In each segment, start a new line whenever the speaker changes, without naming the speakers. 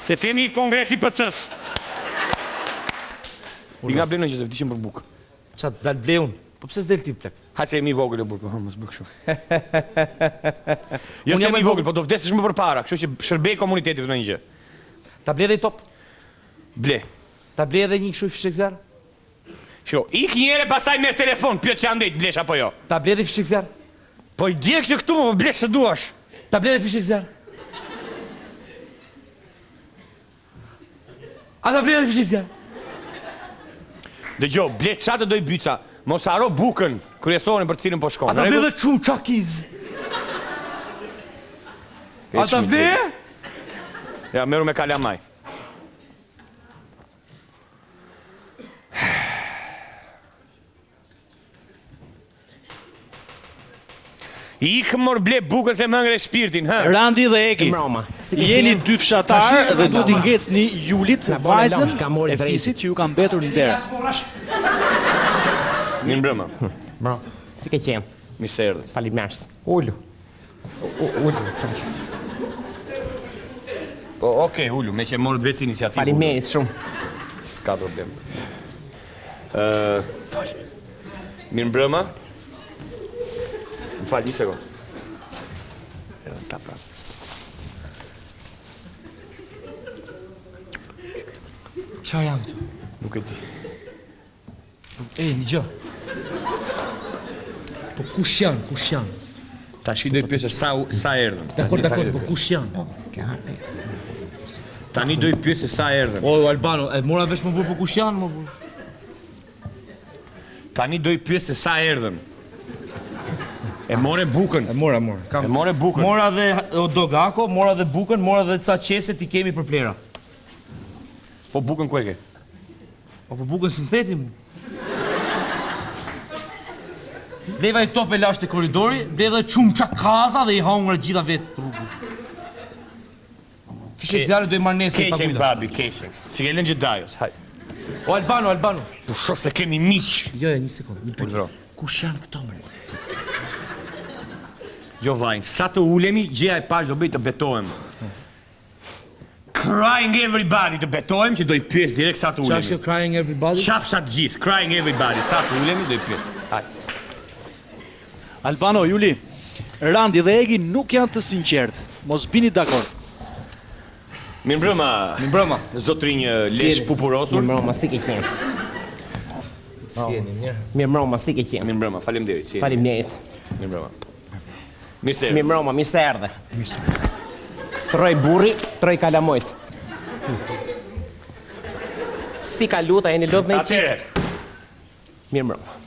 Se themi kongresi PC-s. I nga blenë në gjithë, vëtishim për bukë.
Qa, dal bleun? Po pëse s'del ti plek?
Hajtë se e mi vogël e burë, po mos bëk shumë. Jo se e mi vogël, po do vdesësh më për para, kështu që shërbej komunitetit në një gjë.
Ta ble dhe i top?
Ble.
Ta ble edhe një kështu i fishekzar?
Shko, ik njere pasaj merë telefon, pjot që andejt, blesh apo jo.
Ta ble dhe i fishekzar?
Po i dje këtë këtu, më blesh se duash.
Ta ble dhe i fishekzar? A ta ble dhe i fishekzar?
Dhe gjo, ble qatë doj byca, mos haro bukën, kryesorin për cilën po shkon.
A ta ble dhe qumë qakiz? A ta ble?
Ja, meru me kalamaj. Ikë mor ble bukën se më ngre shpirtin, ha?
Randi dhe Egi, jeni dy fshatarë dhe du t'i ngecni Julit, vajzën e fisit që ju kam betur në derë.
Mirë mbrëma.
Bro, si ke qenë?
Mirë se erdhët.
Faleminderit. Ullu. Ullu.
Okej, ullu, me që morët veç iniciativë.
Faleminderit shumë.
S'ka problem. Mirë mbrëma. Më falë, një sekund. Ta pra.
Qa janë këtu?
Nuk e di.
Një gjë. Po kush janë?
Ta shi doj pyesë sa erdhën.
Dakor, po kush janë?
Tani doj pyesë sa erdhën.
O, Albano, e mora vesh më burë po kush janë, më burë?
Tani doj pyesë sa erdhën. E more bukën.
E mora.
E more bukën.
Mora dhe dogako, mora dhe bukën, mora dhe ca qese ti kemi për plera.
Po bukën ku e ke?
Po bukën së më thetim. Bleva i top e lasht e koridori, bleva i qumë qa kaza dhe i hangre gjitha vetë trupu. Fishek zjarë dojë marrë nesë e pa
Keqen,
kujta.
babi, keqen. Si ke lënë gjithë dajos, haj.
O, Albano.
Po shos se kemi miq.
Jo, një sekund, një
Urdhro.
Kush janë këto më?
Gjovajnë, sa të ulemi, gjeja e pash do bëj të betohem. Crying everybody të betohem që do i pyes direkt sa të
Qa
ulemi.
është crying everybody?
Qafshat gjithë, crying everybody, sa të ulemi do i pyes. Haj.
Albano, Juli, Randi dhe Egi nuk janë të sinqertë. Mos bini dakord.
Mirë mbrëma, zotrinj lesh pupurosur.
Mirë mbroma, si ke qenë?
Si jeni, mirë.
Mirë mbroma, si ke qenë?
Mirë mbrëma, faleminderit. Si.
Faleminderit.
Mirë mbrëma. Mirë se.
Mirë mbroma, mirë se erdhe. Troj burri, troj kalamojt. Si ka luta, jeni lodh me i qikë?
Atere,
Mirë mbroma.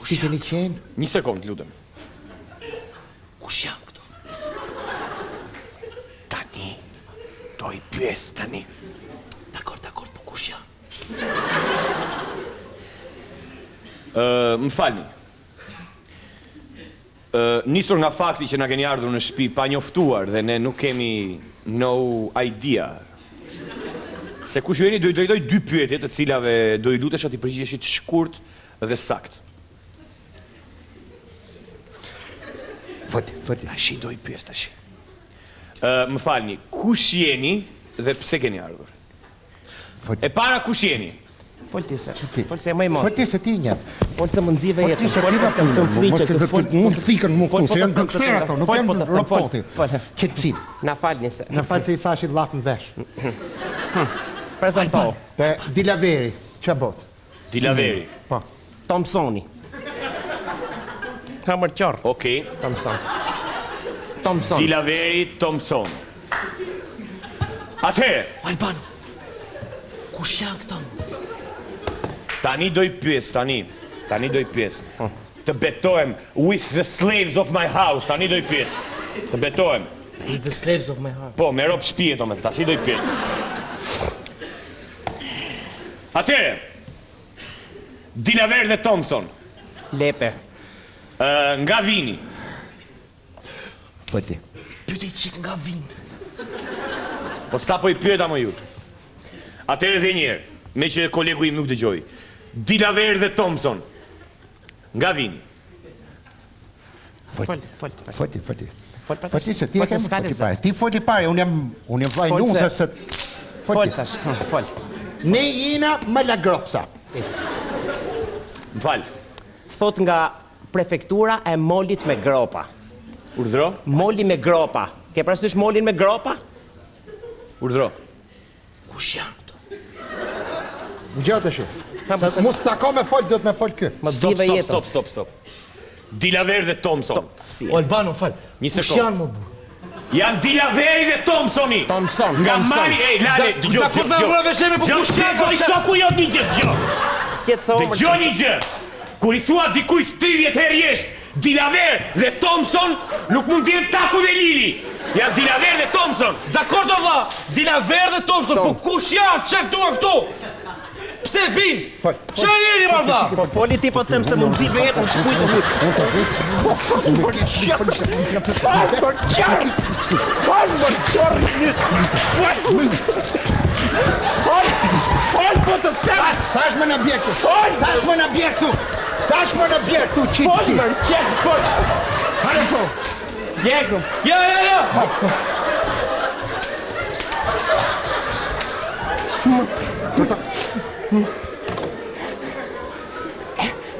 Si keni qenë?
një sekund, lutem.
Kush janë këto?
Tani, do i pyes tani.
Dakor, po kush janë?
Më falni. Nisur nga fakti që na keni ardhur në shtëpi pa njoftuar dhe ne nuk kemi no idea. Se kush ju jeni do i drejtoj dy pyetje të cilave do i lutesha t'i përgjigjeshit shkurt dhe sakt.
Fëti.
Tashi do i pyes tashi. Më falni, kush jeni dhe pse keni ardhur? E para kush jeni?
Folti se. Folti se më i mos.
Fëti se ti një.
Folti se më nxive jetë.
Fëti se ti nga
Folti se më fliqe.
Mund thikën mu këtu, se janë gangster ato, nuk janë roboti. Qëtësin.
Na falni se.
Në falë se i thashit lafën vesh.
Prezanto.
Dilaveri, që bot?
Dilaveri.
Po.
Thompsoni. Hamër qarë.
Okej.
Thompson.
Dilaveri Thompson. Atëherë,
Albano. Kush janë këto?
tani do i pyes, tani do i pyes. Të betohem with the slaves of my house, tani do i pyes. Të betohem.
With the slaves of my heart.
Po, me rob shtëpie do me, tash do i pyes. Atëherë, Dilaver dhe Thompson,
Lepe.
nga vini.
Fëti.
Pyte i qik nga vinë.
Po sa po I pyeta më ju. Atëherë dhe njerë, me që kolegu im nuk dëgjoj. Dilaver dhe Thompson. Nga vini?
Foti se ti e kemë foti pare. Ti foti pare, unë jam vajnuse se...
Fol tash, fol.
Ne jina me la gropsa.
Më falë.
Thot nga prefektura e molit me gropa.
Urdhro?
Moli me gropa. Ke parasysh molin me gropa?
Urdhro.
Kush janë këto?
Në gjatë shi. Se mus të tako me fol, do të me fol kë.
Më dive jetën.
Stop. Dilaver dhe Thompson.
O Albano, fal.
Një
Kush
sekond.
janë më bu?
Janë Dilaveri dhe Thompsoni.
Thompson.
Nga mali, lale, dëgjo. Soku jo një gjë, dëgjo. Dëgjo një gjë. Kur I thua dikujt 30 herë jesht, Dilaver dhe Thompson, nuk mund t'jenë Taku dhe Lili. Janë Dilaver dhe Thompson.
Dakor do vlla, Dilaver dhe Thompson, po kush janë? Çfarë duan këtu? Pse vin? Çfarë jeni valla?
Po foli ti po të them se mund dive jetën shpujt. Po fol për çfarë? Fol po të them.
Thash më në bjektu. Thash më në bjektu. Thash më në bjektu, qitësi.
Fol për çfarë? Fol.
Hale po.
Jekru.
Ja.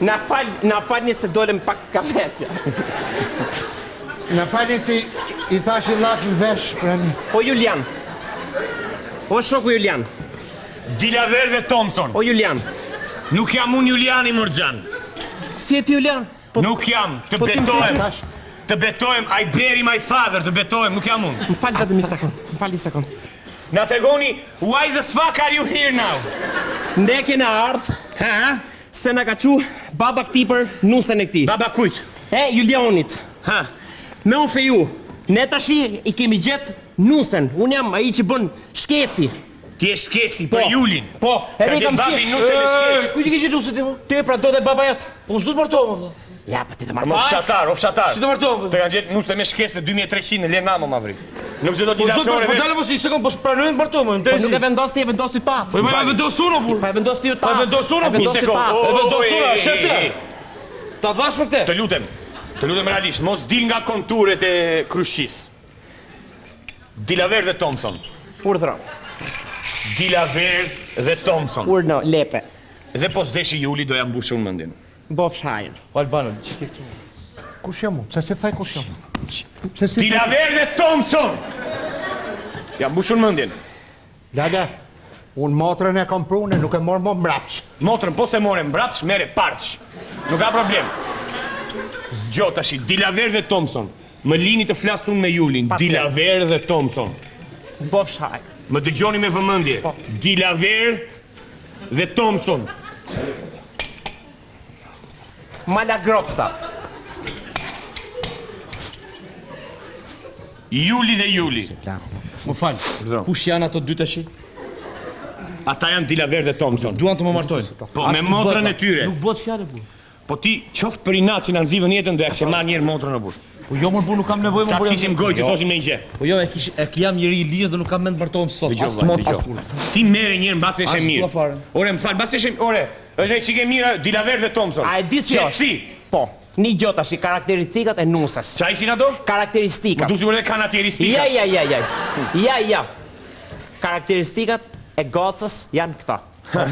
Na falni se dolem pak kafetja.
Në falni si I thash I laf në vesh për një.
O Julian. O shoku Julian.
Dilaver dhe Thompson.
O Julian.
Nuk jam unë Juliani Morxhan.
Si e ti Julian?
Nuk jam, të betohem. Të betohem, I bury my father, të betohem, nuk jam unë.
Më falë vetëm një sekond. Më falë një sekond.
Na tregoni, why the fuck are you here now?
Ne kena ardh, se na ka qu baba këti për nusën e këti.
Baba kujt?
E, Julianit.
Ha?
Me unë feju, ne tashi I kemi gjetë nusën. Unë jam ai që bën shkesi.
Ti e shkesi për Julin.
Po,
Ka gjetë babi nusën e shkesi.
Kujt I ke gjetur nusën ti? Ti pra do të baba jot. Po unë s'do të martohem valla.
Ja, pa ti të
Më
martosh.
ofshatar.
Si do martohem?
Të kanë gjetë nusën me shkesë 2300 në Lenamo ma vri. Nuk se do t'i
Po s'do
dashore
po
vetë.
dalë mos I sekond, po pranojmë të martohem.
Po nuk e vendos ti, e vendos ti pat.
Po më vendos unë burr.
Pa e vendos ti pat.
Pa vendos unë,
Një sekond.
E vendos unë, shef ti. Ta dhash me këtë.
Të lutem realisht, mos dil nga konturet e Krushqis. Dilaver dhe Thompson.
Urdhro.
Dilaver dhe Thompson.
Urno, lepe.
Dhe po s'deshi Juli doja mbushë unë mëndin.
Bofsh hajër.
Albano, çike këtu.
Kush jam unë? Se si thaj kush jam unë?
Dilaver dhe Thompson! Ja mbushë unë mëndin.
Lale, unë motrën e kam prune, nuk e morë më mrapç.
Motrën, po se more mbrapsh, mere parç. Nuk ka problem. Zgjo tashi, Dilaver dhe Thompson. Më lini të flasë unë me Julin. Dilaver dhe Thompson.
Bofsh hajër.
Më dëgjoni me vëmendje. Dilaver dhe Thompson.
Malagropsa.
Juli dhe Juli.
Më fal. Kush janë ato dy tash?
Ata janë Dilaver dhe Thompson.
Duan të më martojnë.
Po, me motrën e tyre.
Nuk bëhet fjalë burr.
Po ti, qoftë për inat që na nxivën jetën, do ja kishë marrë një herë motrën e burr.
Po jo më burr, nuk kam nevojë më
Sa
burr.
të kishim gojë, të thoshim në një gjë.
Po jo, e jam njëri I lirë dhe nuk kam mend të martohem sot. As mot as punë.
Ti merre një herë mbas e
As
mirë.
dua fare.
Ore, më fal, mbas e ore. Është një çike mirë Dilaver dhe Thompson.
A e di si është?
Si?
Po, një gjë tash, karakteristikat e nusës.
Ç'a ishin ato?
Karakteristikat.
Du sigurisht kanë karakteristika.
Ja. Karakteristikat e gocës janë këta.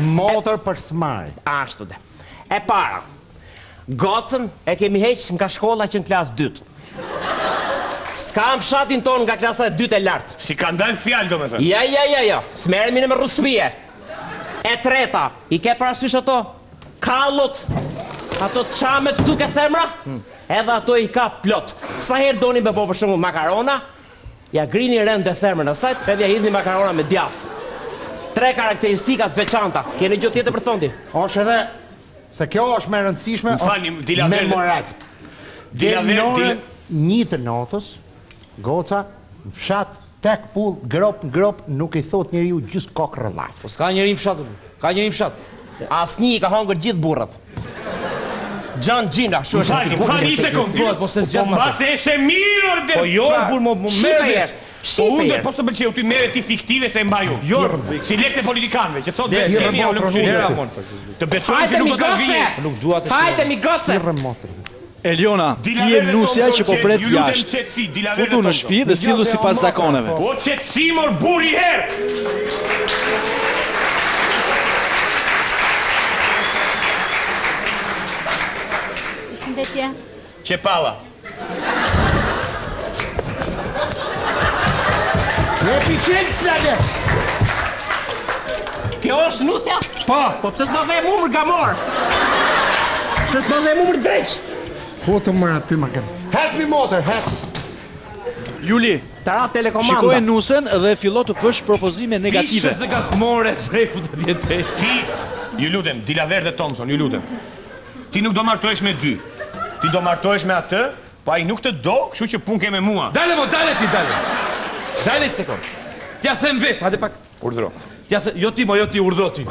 Motër për smaj.
Ashtu dhe. E para, gocën e kemi heq nga shkolla që në klasë 2. S'kam fshatin ton nga klasa 2 e lartë.
Si ka ndalë fjalë domethënë.
Ja. S'merremi me rusfije. E treta, I ke parasysh ato kallot, ato çamet këtu ke themra, edhe ato I ka plot. Sa herë doni me bo për shembull makarona, ja grini rend dhe themrën e sajt, edhe ja hidhni makarona me djath. 3 karakteristikat veçanta. Keni gjë tjetër për thondi?
Është edhe, se kjo është me rëndësishme,
M'falni, Dilaver
me moral. Del në
Dilaver
orën 1 të natës, goca, në fshat, tek pull, grop, nuk I thot njeriu gjysë kokë rëllaf.
Po s'ka njëri në fshat. Ka njëri në fshat.
Asnjë I ka hangër gjithë burrat. Gjan Gjina,
M'falni, një sekond.
Po se zgjat
Po mbas e eshe mirë orde.
Po jo, burr, më merr.
unë po të pëlqeu ty merre ti fiktive se e mbaju.
Jo,
si lekë politikanëve që thotë
Lera,
kemi
motra,
ulur
lera,
Të betojmë që nuk do të shvije.
Nuk dua të
Hajde mi goce!
Eliona, ti je nusja që po pret jashtë. Futu në shtëpi dhe sillu sipas zakoneve.
O qetësi mor buri herë.
Shëndetje.
Qepalla.
Jepi qenë slade!
Kjo është nusja?
Pa!
Po pse s'ma dhe mumër gamor? Pse s'ma dhe mumër dreq?
Foto mërë aty më këmë. Hasmi motor, hasmi!
Juli,
Tara telekomanda.
shikoje nusen dhe fillo të pësh propozime negative.
Pishe se ka smore breku të djetej.
Ti, ju lutem, Dilaverde Thompson, ju lutem. Ti nuk do martohesh me dy. Ti do martohesh me atë, po ai nuk të do, kështu që pun ke me mua.
Dale mo, dale ti, dale. Dale sekond. T'ja them vetë, hajde pak.
Urdhro.
T'ja them, jo ti urdhro ti.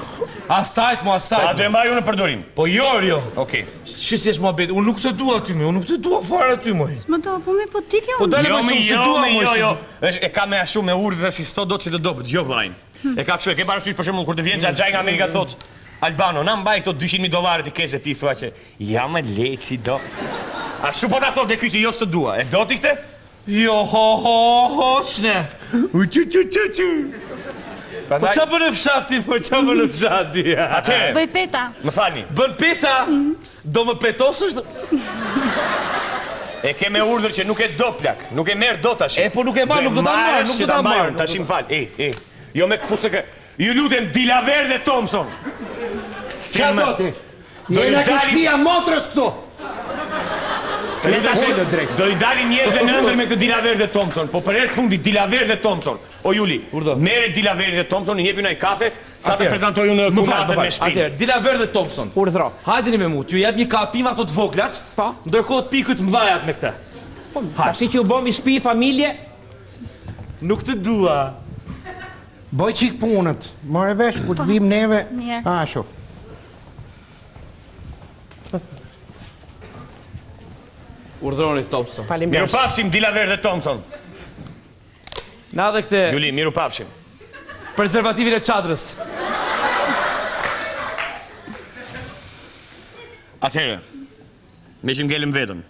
Asajt mo,
A
asajt.
do e mbaj unë në përdorim.
Po jo.
Okej.
Shisi është mohabet, unë nuk të dua ty me, unë nuk të dua fare ty moj.
Më do, po mi po ti kjo?
Po dale
Jo,
mo,
mi,
s'të
jo,
dua
mi,
moj.
jo. E ka me ashtu me urdhë si sto do që të do, dëgjoj vllajin. E ka kështu, e ke parasysh për shembull kur të vjen xhaxhai nga Amerika thot Albano, na mbaj këto $200,000 i kesh e ti thua që ja më lejt si do. Ashtu po ta thot e ky që jo s'të dua. E do ti këtë?
Jo, ho, qne. Po qa për në fshati, po qa për në fshati.
Atëherë,
Bëj peta.
më falni.
Bën peta, do më petosësh?
E ke me urdhër që nuk e do plak, nuk e merr do tash.
E, po nuk e marr, nuk do ta marr, nuk do ta marr.
Tash më fal. Jo me këpucë kë. Ju lutem Dilaverde Thompson.
Qa do ti? Jena ke shpia motrës këtu!
Do i dalin njerëzve në ëndër me këtë Dilaverde Thompson, po për herë të fundit Dilaverde Thompson. O Juli, merre Dilaverde Thompson, i jepi një kafe, sa të prezantoj unë kumatën me shpinë.
Atëherë, Dilaverde Thompson.
Urdhro.
Hajdeni me mu, t'ju jep një kapim ato të voglat, ndërkohë të pikët mdhajat me këtë.
Tashi që u bomi shtëpi familje,
Nuk të dua.
Boj qik punët, more vesh, kur të vim neve...
Mirë.
Asho.
Urdhroni Thompson.
Miru
faleminderit.
pafshim Dilaverde Thompson.
Na dhe këte
Juli, miru pafshim.
prezervativin e çadrës.
Atëherë, me që m'gellëm vetëm.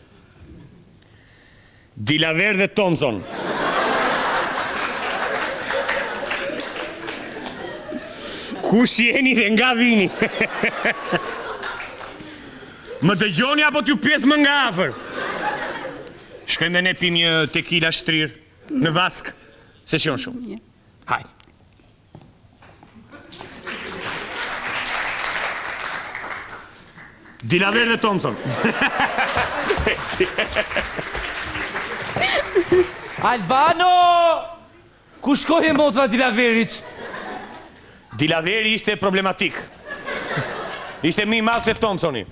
Dilaverde Thompson. Kush jeni dhe nga vini? Më dëgjoni apo t'ju pjesë më nga afër? Shkojmë dhe ne pim një tequila shtrir në vask. Se shion shumë. Hajde. Dilaverde Thompson.
Albano! Ku shkoj e motra Dilaverit?
Dilaveri ishte problematik. Ishte më i madh se Thompsoni.